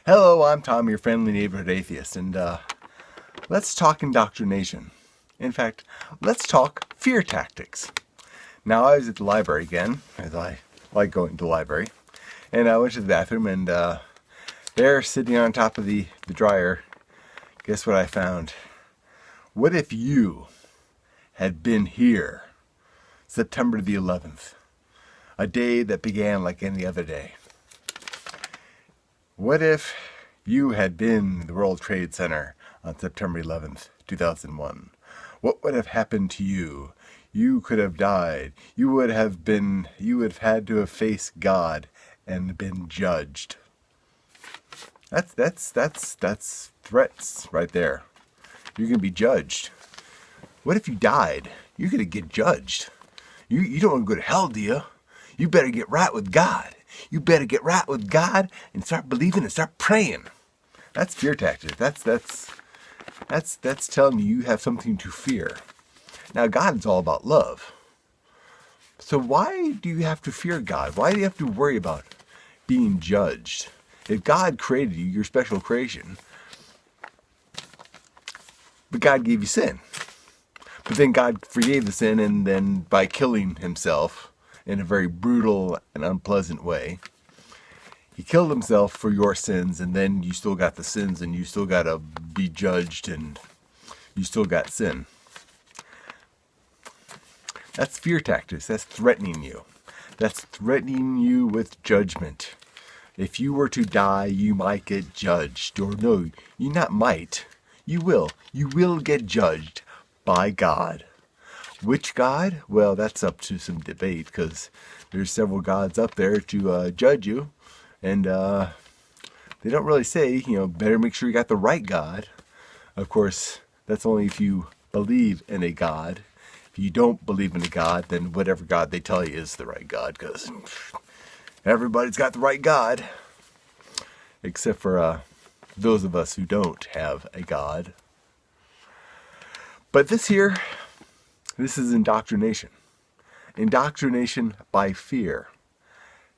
Hello, I'm Tom, your friendly neighborhood atheist, and let's talk indoctrination. In fact, let's talk fear tactics. Now, I was at the library again, as I like going to the library, and I went to the bathroom, and there, sitting on top of the dryer, guess what I found? What if you had been here September the 11th, a day that began like any other day? What if you had been in the World Trade Center on September 11th, 2001? What would have happened to you? You could have died. You would have had to have faced God and been judged. That's threats right there. You're going to be judged. What if you died? You're going to get judged. You don't want to go to hell, do you? You better get right with God. You better get right with God and start believing and start praying. That's fear tactic. That's telling you have something to fear. Now, God is all about love. So why do you have to fear God? Why do you have to worry about being judged? If God created you, your special creation, but God gave you sin. But then God forgave the sin, and then by killing himself in a very brutal and unpleasant way, he killed himself for your sins, and then you still got the sins, and you still got to be judged, and you still got sin. That's fear tactics. That's threatening you. That's threatening you with judgment. If you were to die, you might get judged. Or no, you not might. You will. You will get judged by God. Which God? Well, that's up to some debate, because there's several gods up there to judge you. And they don't really say, better make sure you got the right God. Of course, that's only if you believe in a God. If you don't believe in a God, then whatever God they tell you is the right God, because everybody's got the right God. Except for those of us who don't have a God. But this is indoctrination. Indoctrination by fear.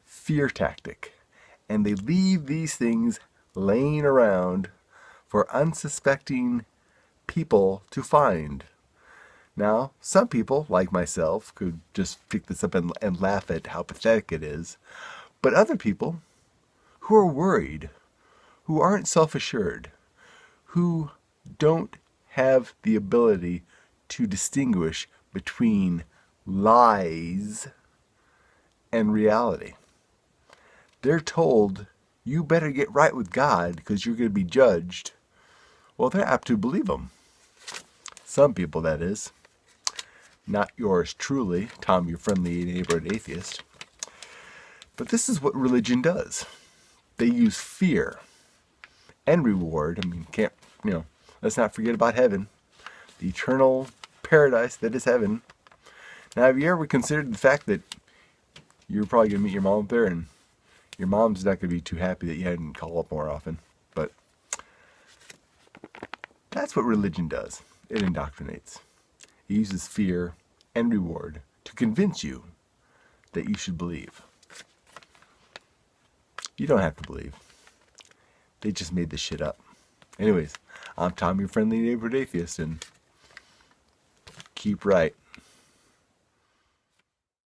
Fear tactic. And they leave these things laying around for unsuspecting people to find. Now, some people, like myself, could just pick this up and laugh at how pathetic it is. But other people who are worried, who aren't self-assured, who don't have the ability to distinguish between lies and reality. They're told, you better get right with God because you're going to be judged. Well, they're apt to believe them. Some people, that is. Not yours truly, Tom, your friendly neighborhood atheist. But this is what religion does. They use fear and reward. Let's not forget about heaven. The eternal paradise that is heaven. Now, have you ever considered the fact that you're probably going to meet your mom up there, and your mom's not going to be too happy that you hadn't call up more often? But that's what religion does. It indoctrinates. It uses fear and reward to convince you that you should believe. You don't have to believe. They just made this shit up. Anyways, I'm Tom, your friendly neighborhood atheist, and keep right.